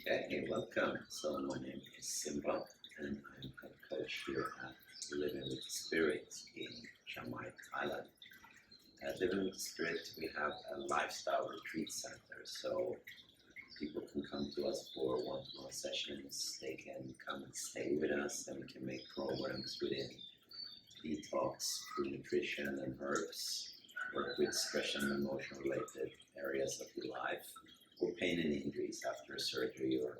Okay, welcome. So my name is Simba and I'm head coach here at Living with the Spirit in Chiang Mai, Thailand. At Living with the Spirit, we have a lifestyle retreat center, so people can come to us for one-to-one sessions. They can come and stay with us, and we can make programs within detox, food nutrition, and herbs. Work with stress and emotion related areas of your life, or pain and injuries after surgery, or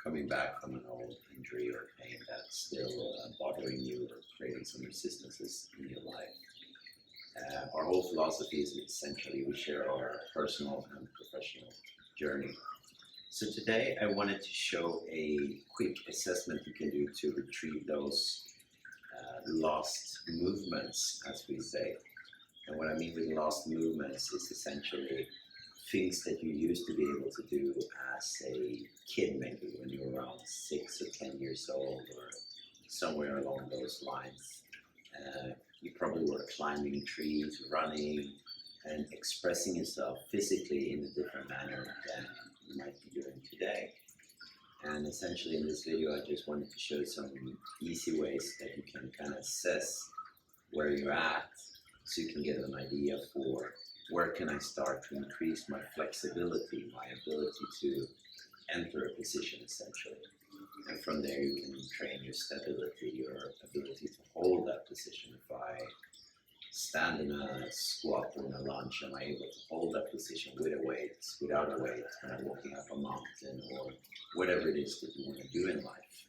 coming back from an old injury or pain that's still bothering you or creating some resistances in your life. Our whole philosophy is essentially we share our personal and professional journey. So today I wanted to show a quick assessment you can do to retrieve those lost movements, as we say. And what I mean with lost movements is essentially things that you used to be able to do as a kid, maybe when you were around 6 or 10 years old or somewhere along those lines. You probably were climbing trees, running, and expressing yourself physically in a different manner than you might be doing today. And essentially in this video I just wanted to show some easy ways that you can kind of assess where you're at, so you can get an idea for where can I start to increase my flexibility, my ability to enter a position essentially. And from there you can train your stability, your ability to hold that position. If I stand in a squat or in a lunge, am I able to hold that position with a weight, without a weight, when I'm walking up a mountain, or whatever it is that you want to do in life.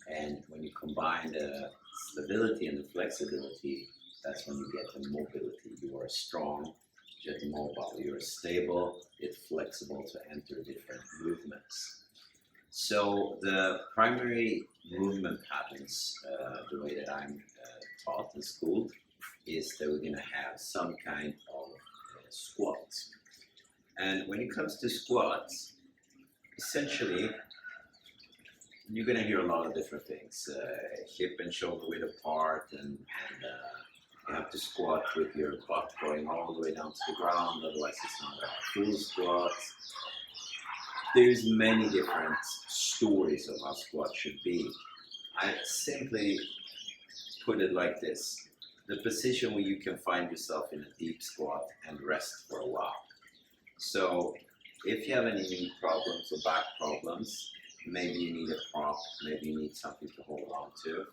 And when you combine the stability and the flexibility, that's when you get the mobility. You are strong, you're mobile, you're stable, it's flexible to enter different movements. So the primary movement patterns, the way that I'm taught and schooled, is that we're going to have some kind of squat. And when it comes to squats, essentially you're going to hear a lot of different things. Hip and shoulder width apart, and you have to squat with your butt going all the way down to the ground, otherwise it's not a full squat. There's many different stories of how squat should be. I simply put it like this: the position where you can find yourself in a deep squat and rest for a while. So if you have any knee problems or back problems, maybe you need a prop, maybe you need something to hold on to.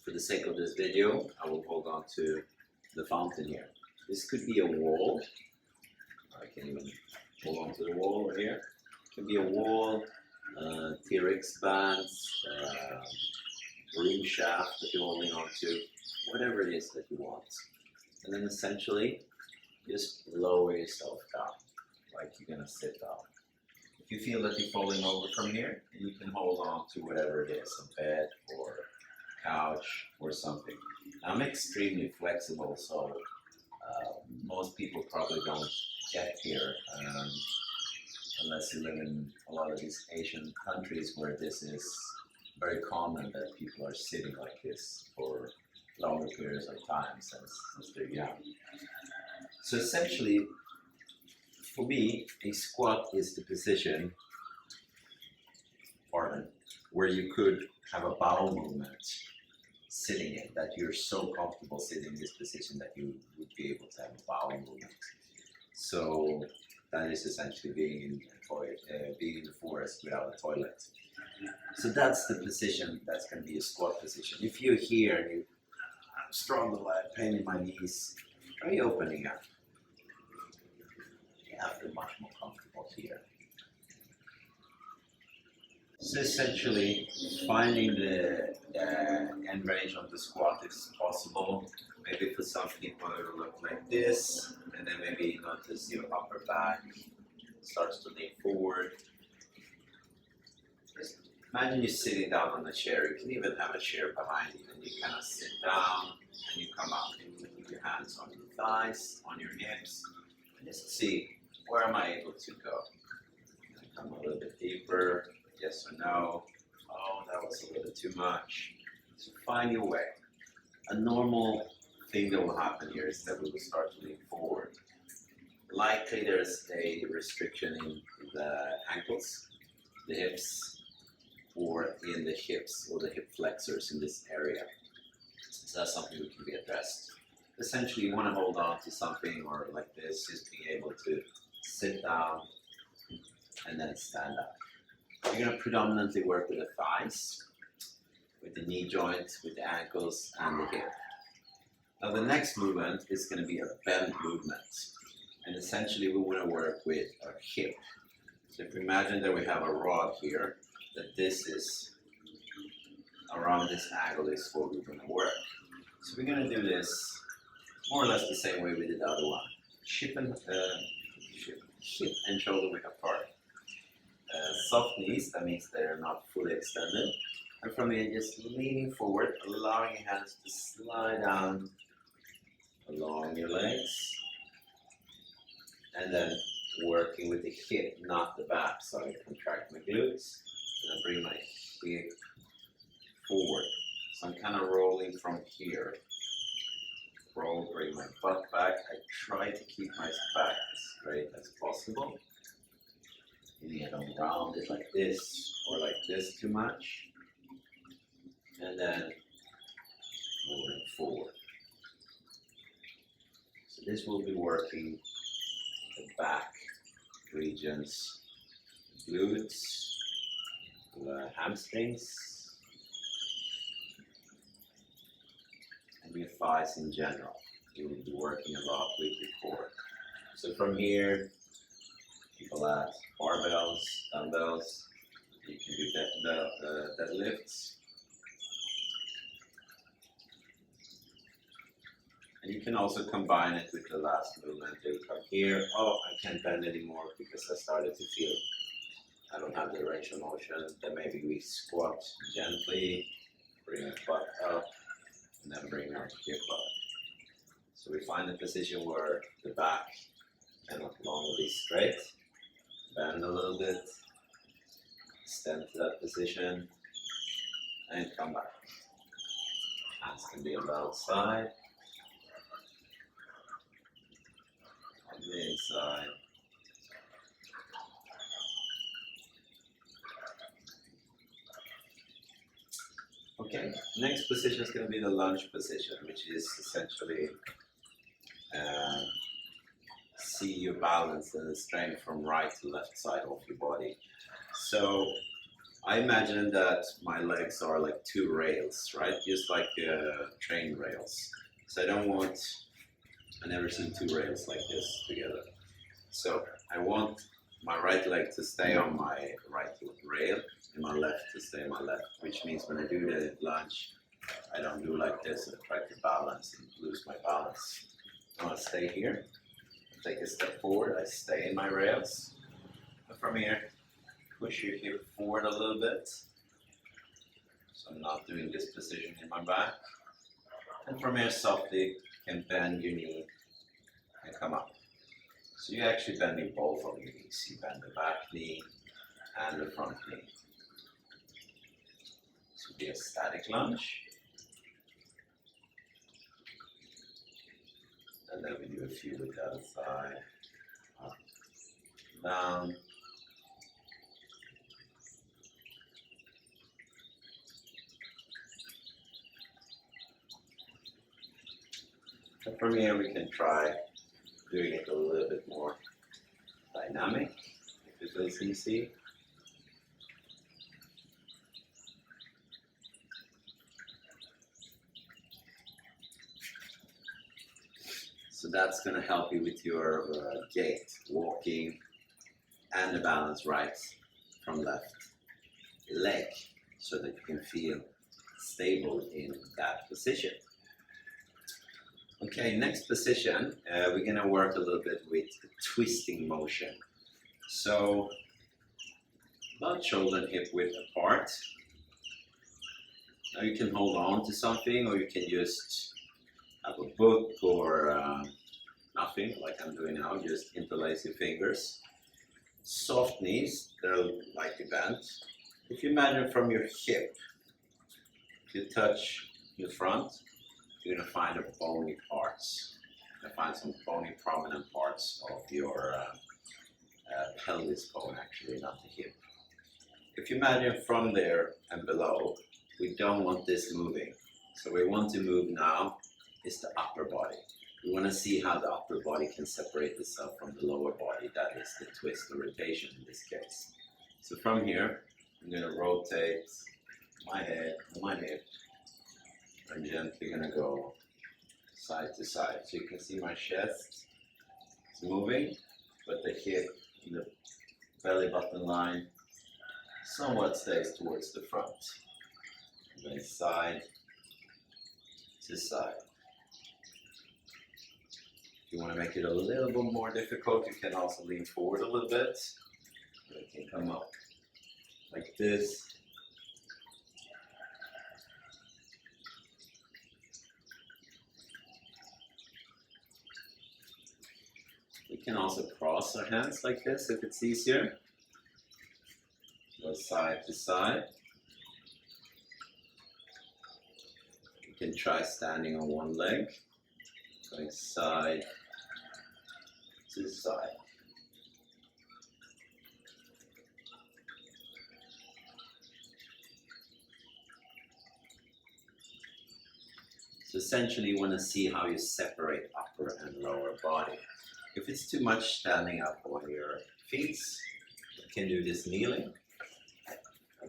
For the sake of this video, I will hold on to the fountain here. This could be a wall. I can even hold on to the wall over here. It can be a wall, T-Rex bands, broom shaft that you're holding on to, whatever it is that you want. And then essentially, just lower yourself down, like you're gonna sit down. If you feel that you're falling over from here, you can hold on to whatever it is, a bed or couch or something. I'm extremely flexible, so most people probably don't get here unless you live in a lot of these Asian countries where this is very common, that people are sitting like this for longer periods of time since they're young. So essentially, for me, a squat is the position, where you could have a bowel movement sitting in, that you're so comfortable sitting in this position that you would be able to have a bowel movement. So that is essentially being in the forest without a toilet. So that's the position that's going to be a squat position. If you're here and you struggle, I have pain in my knees, try opening up. Yeah, I feel much more comfortable here. So essentially, finding the end range of the squat is possible. Maybe for some people it will look like this, and then maybe you notice your upper back starts to lean forward. Just imagine you're sitting down on a chair. You can even have a chair behind you, and you kind of sit down and you come up and you put your hands on your thighs, on your hips, and just see, where am I able to go? Can I come a little bit deeper? Yes or no? Oh, that was a little too much. So find your way. A normal thing that will happen here is that we will start to lean forward. Likely there's a restriction in the ankles, the hips or in the hips or the hip flexors in this area. So that's something that can be addressed. Essentially, you want to hold on to something or like this, just being able to sit down and then stand up. You're going to predominantly work with the thighs, with the knee joints, with the ankles and the hip. Now the next movement is going to be a bend movement. And essentially we want to work with our hip. So if we imagine that we have a rod here, that this is around this angle is what we're going to work. So we're going to do this more or less the same way we did the other one. Hip and shoulder width apart. Soft knees, that means they're not fully extended. And from here, just leaning forward, allowing your hands to slide down along your legs. And then working with the hip, not the back. So I contract my glutes, and I bring my hip forward. So I'm kind of rolling from here. Roll, bring my butt back. I try to keep my back as straight as possible. Maybe I don't round it like this or like this too much. And then moving forward. So this will be working the back regions, glutes, the hamstrings, and your thighs in general. You will be working a lot with your core. So from here, people add barbells, dumbbells. You can do deadlifts. And you can also combine it with the last movement. You come here, oh, I can't bend anymore because I started to feel I don't have the range of motion. Then maybe we squat gently, bring our butt up, and then bring our hip up. So we find a position where the back can no longer be straight. Bend a little bit, extend to that position, and come back. Hands can be on the outside, on the inside. Okay, next position is going to be the lunge position, which is essentially see your balance and the strength from right to left side of your body. So I imagine that my legs are like two rails, right? Just like train rails. So I never seen two rails like this together. So I want my right leg to stay on my right rail and my left to stay on my left, which means when I do the lunge, I don't do like this and try to balance and lose my balance. I want to stay here. Take a step forward, I stay in my rails. And from here, push your hip forward a little bit. So I'm not doing this position in my back. And from here, softly can bend your knee and come up. So you're actually bending both of your knees. You bend the back knee and the front knee. This would be a static lunge. And then we do a few with the other side, up, down. And from here we can try doing it a little bit more dynamic, if it feels easy. So that's going to help you with your gait, walking, and the balance right from left leg, so that you can feel stable in that position. Okay, next position, we're going to work a little bit with twisting motion. So, about shoulder and hip width apart. Now you can hold on to something, or you can just have a book or nothing like I'm doing now, just interlace your fingers. Soft knees, they're lightly bent. If you imagine from your hip, if you touch the front, you're going to find the bony parts. You're going to find some bony prominent parts of your pelvis bone, actually, not the hip. if you imagine from there and below, we don't want this moving. So we want to move now is the upper body. We want to see how the upper body can separate itself from the lower body. That is the twist or rotation in this case. So from here, I'm going to rotate my head and my hip. I'm gently going to go side to side. So you can see my chest is moving, but the hip and the belly button line somewhat stays towards the front. And then side to side. If you want to make it a little bit more difficult, you can also lean forward a little bit. And it can come up like this. We can also cross our hands like this if it's easier. Go side to side. You can try standing on one leg, going side to side. So essentially you want to see how you separate upper and lower body. If it's too much standing up on your feet, you can do this kneeling.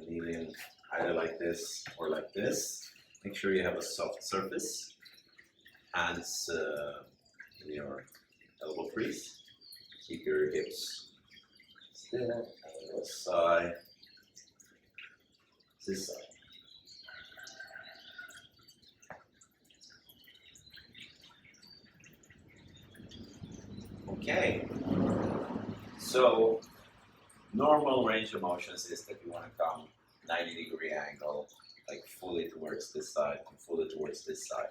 Kneeling either like this or like this. Make sure you have a soft surface. Hands in your elbow crease. Keep your hips still. And go side to side. Okay, so normal range of motions is that you want to come 90-degree angle, like fully towards this side and fully towards this side.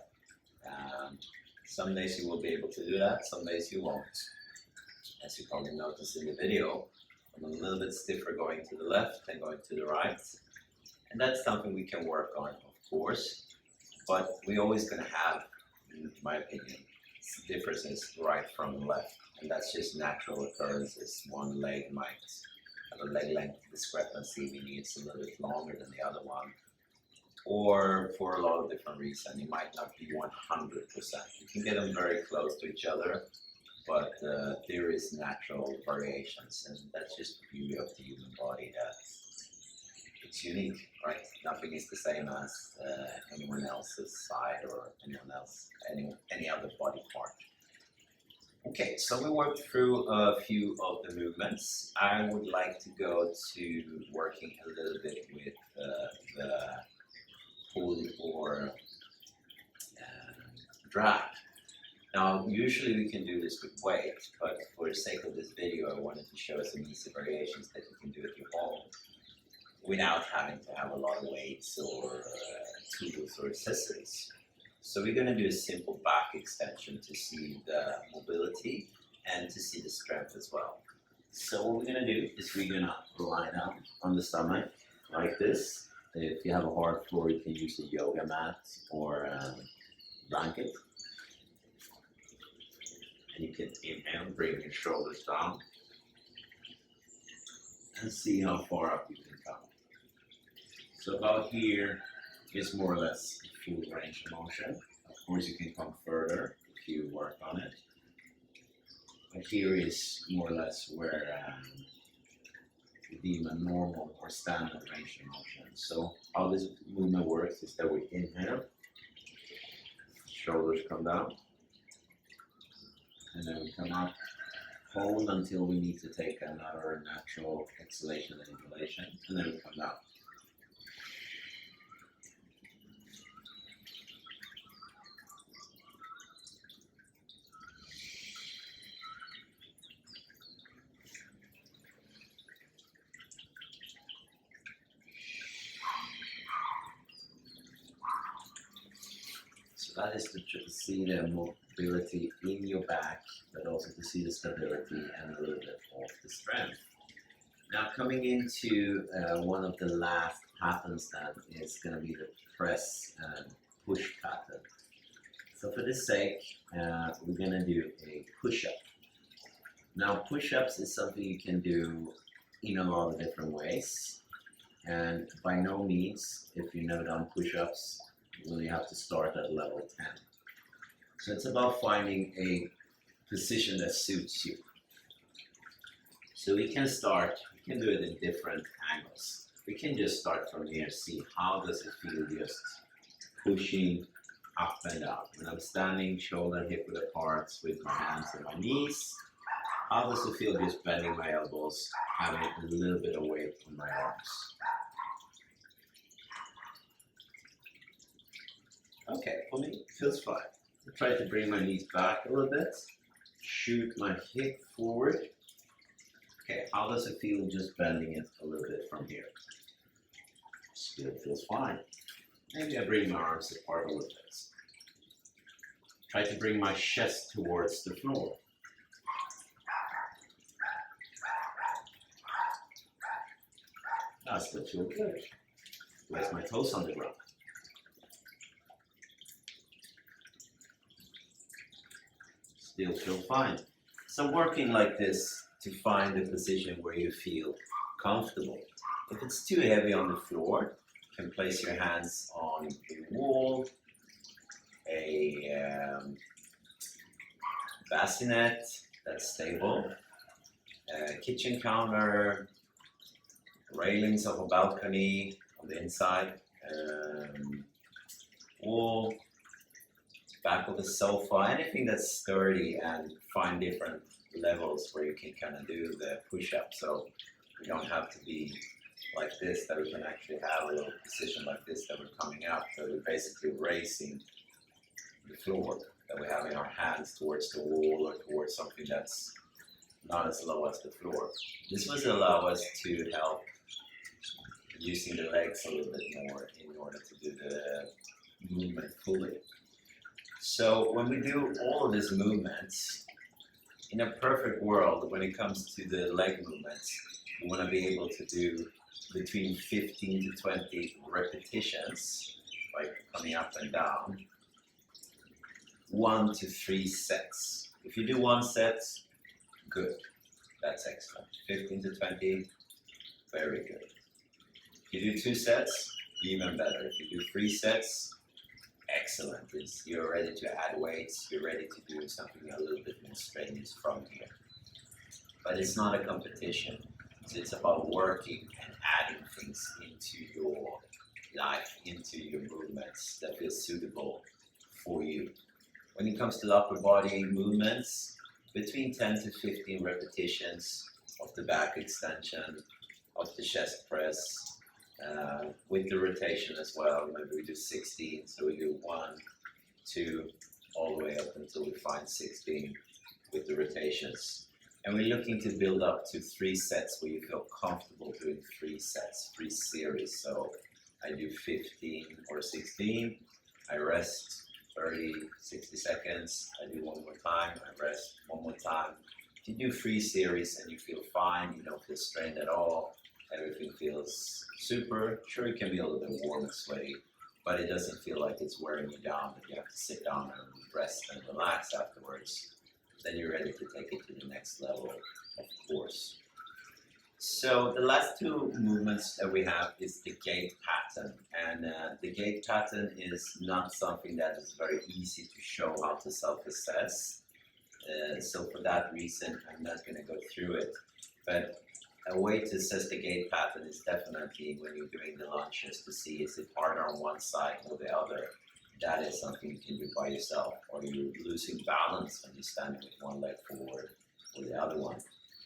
Some days you will be able to do that, some days you won't. As you probably noticed in the video, I'm a little bit stiffer going to the left than going to the right. And that's something we can work on, of course, but we're always going to have, in my opinion, differences right from left. And that's just natural occurrences. One leg might have a leg length discrepancy, meaning it's a little bit longer than the other one. Or for a lot of different reasons, it might not be 100%. You can get them very close to each other, but there is natural variations, and that's just the beauty of the human body, that it's unique, right? Nothing is the same as anyone else's side or anyone else, any other body part. Okay, so we worked through a few of the movements. I would like to go to working a little bit with the pull or drag. Now, usually we can do this with weight, but for the sake of this video, I wanted to show some easy variations that you can do at your home without having to have a lot of weights or tools or accessories. So we're going to do a simple back extension to see the mobility and to see the strength as well. So what we're going to do is we're going to lie down on the stomach like this. If you have a hard floor, you can use a yoga mat or a blanket. And you can inhale, bring your shoulders down and see how far up you can come. So about here is more or less full range of motion. Of course, you can come further if you work on it. But here is more or less where you deem a normal or standard range of motion. So how this movement works is that we inhale, shoulders come down, and then we come up, hold until we need to take another natural exhalation and inhalation, and then we come down. That is to see the mobility in your back, but also to see the stability and a little bit of the strength. Now coming into one of the last patterns that is going to be the press and push pattern. So for this sake, we're going to do a push-up. Now push-ups is something you can do in a lot of different ways. And by no means, if you know done push-ups, will you have to start at level 10. So it's about finding a position that suits you. So we can do it in different angles. We can just start from here, see how does it feel just pushing up and down. When I'm standing shoulder and hip width apart with my hands on my knees, how does it feel just bending my elbows, having a little bit of weight on my arms? Okay, for me, it feels fine. I try to bring my knees back a little bit, shoot my hip forward. Okay, how does it feel just bending it a little bit from here? Still feels fine. Maybe I bring my arms apart a little bit. Try to bring my chest towards the floor. I still feel good. Place my toes on the ground. Still feel fine. So working like this to find the position where you feel comfortable. If it's too heavy on the floor, you can place your hands on a wall, a bassinet that's stable, a kitchen counter, railings of a balcony on the inside, wall, back of the sofa, anything that's sturdy, and find different levels where you can kind of do the push-up. So we don't have to be like this, that we can actually have a little position like this that we're coming up. So we're basically raising the floor, that we're having our hands towards the wall or towards something that's not as low as the floor. This will allow us to help using the legs a little bit more in order to do the movement fully. So when we do all of these movements, in a perfect world, when it comes to the leg movements, we want to be able to do between 15 to 20 repetitions, like coming up and down, 1 to 3 sets. If you do 1 set, good, that's excellent. 15 to 20, very good. If you do 2 sets, even better. If you do 3 sets, excellent. You're ready to add weights, you're ready to do something a little bit more strenuous from here. But it's not a competition. So it's about working and adding things into your life, into your movements that feel suitable for you. When it comes to the upper body movements, between 10 to 15 repetitions of the back extension, of the chest press, with the rotation as well. Maybe we do 16, so we do 1, 2, all the way up until we find 16 with the rotations. And we're looking to build up to 3 sets where you feel comfortable doing 3 sets, 3 series. So I do 15 or 16, I rest 30, 60 seconds, I do 1 more time, I rest 1 more time. If you do 3 series and you feel fine, you don't feel strained at all, everything feels super. Sure, it can be a little bit warm and sweaty, but it doesn't feel like it's wearing you down, that you have to sit down and rest and relax afterwards. Then you're ready to take it to the next level, of course. So the last 2 movements that we have is the gait pattern. And the gait pattern is not something that is very easy to show how to self-assess. So for that reason, I'm not going to go through it. But a way to assess the gait pattern is definitely when you're doing the lunges to see is it harder on one side or the other. That is something you can do by yourself. Or you're losing balance when you're standing with one leg forward or the other one.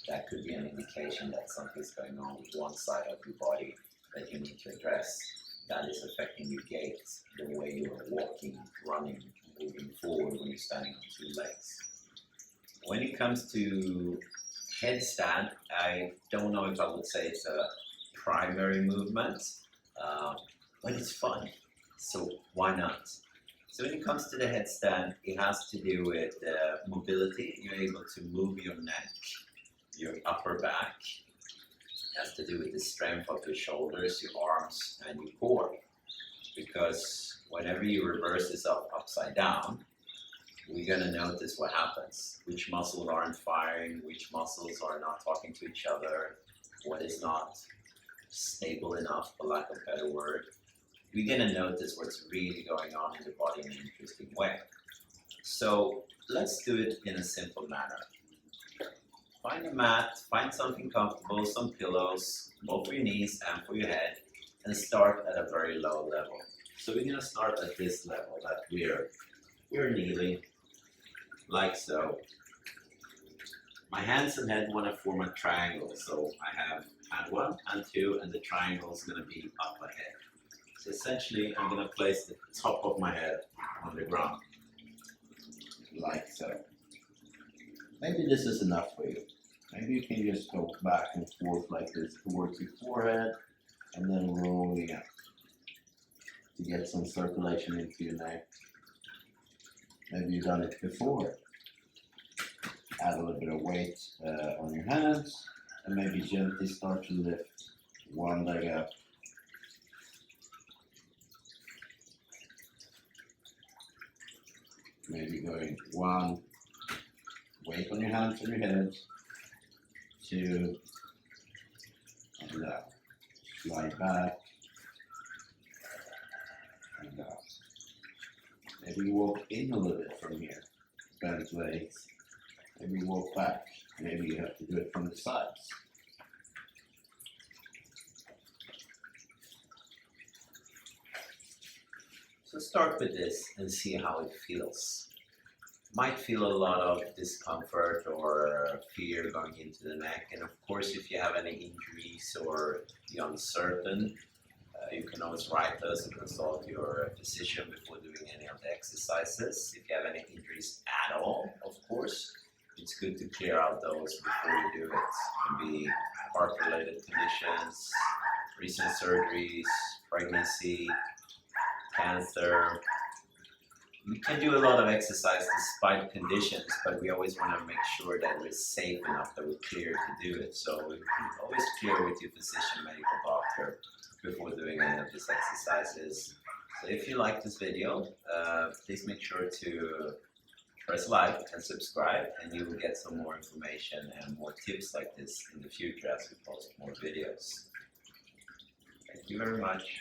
That could be an indication that something's going on with one side of your body that you need to address. That is affecting your gait, the way you're walking, running, moving forward when you're standing on 2 legs. When it comes to headstand, I don't know if I would say it's a primary movement, but it's fun, so why not? So when it comes to the headstand, it has to do with mobility. You're able to move your neck, your upper back. It has to do with the strength of your shoulders, your arms, and your core. Because whenever you reverse this upside down, we're going to notice what happens. Which muscles aren't firing, which muscles are not talking to each other, what is not. stable enough, for lack of a better word, we're going to notice what's really going on in the body in an interesting way. So let's do it in a simple manner. Find a mat, find something comfortable, some pillows, both for your knees and for your head, and start at a very low level. So we're going to start at this level that we're kneeling, like so. My hands and head want to form a triangle, so I have hand 1, hand 2, and the triangle is going to be up ahead. So essentially, I'm going to place the top of my head on the ground, like so. Maybe this is enough for you. Maybe you can just go back and forth like this towards your forehead, and then rolling up to get some circulation into your neck. Maybe you've done it before. Add a little bit of weight on your hands, and maybe gently start to lift one leg up. Maybe going 1, weight on your hands and your head, 2, and down. Slide back, and down. Maybe you walk in a little bit from here, bend legs. Maybe walk back. Maybe you have to do it from the sides. So start with this and see how it feels. Might feel a lot of discomfort or fear going into the neck, and of course if you have any injuries or you're uncertain, you can always write us and consult your physician before doing any of the exercises. If you have any injuries at all, of course, it's good to clear out those before you do it. It can be heart-related conditions, recent surgeries, pregnancy, cancer. We can do a lot of exercise despite conditions, but we always want to make sure that we're safe enough, that we're clear to do it. So we always clear with your physician, medical doctor, before doing any of these exercises. So if you like this video, please make sure to press like and subscribe, and you will get some more information and more tips like this in the future as we post more videos. Thank you very much.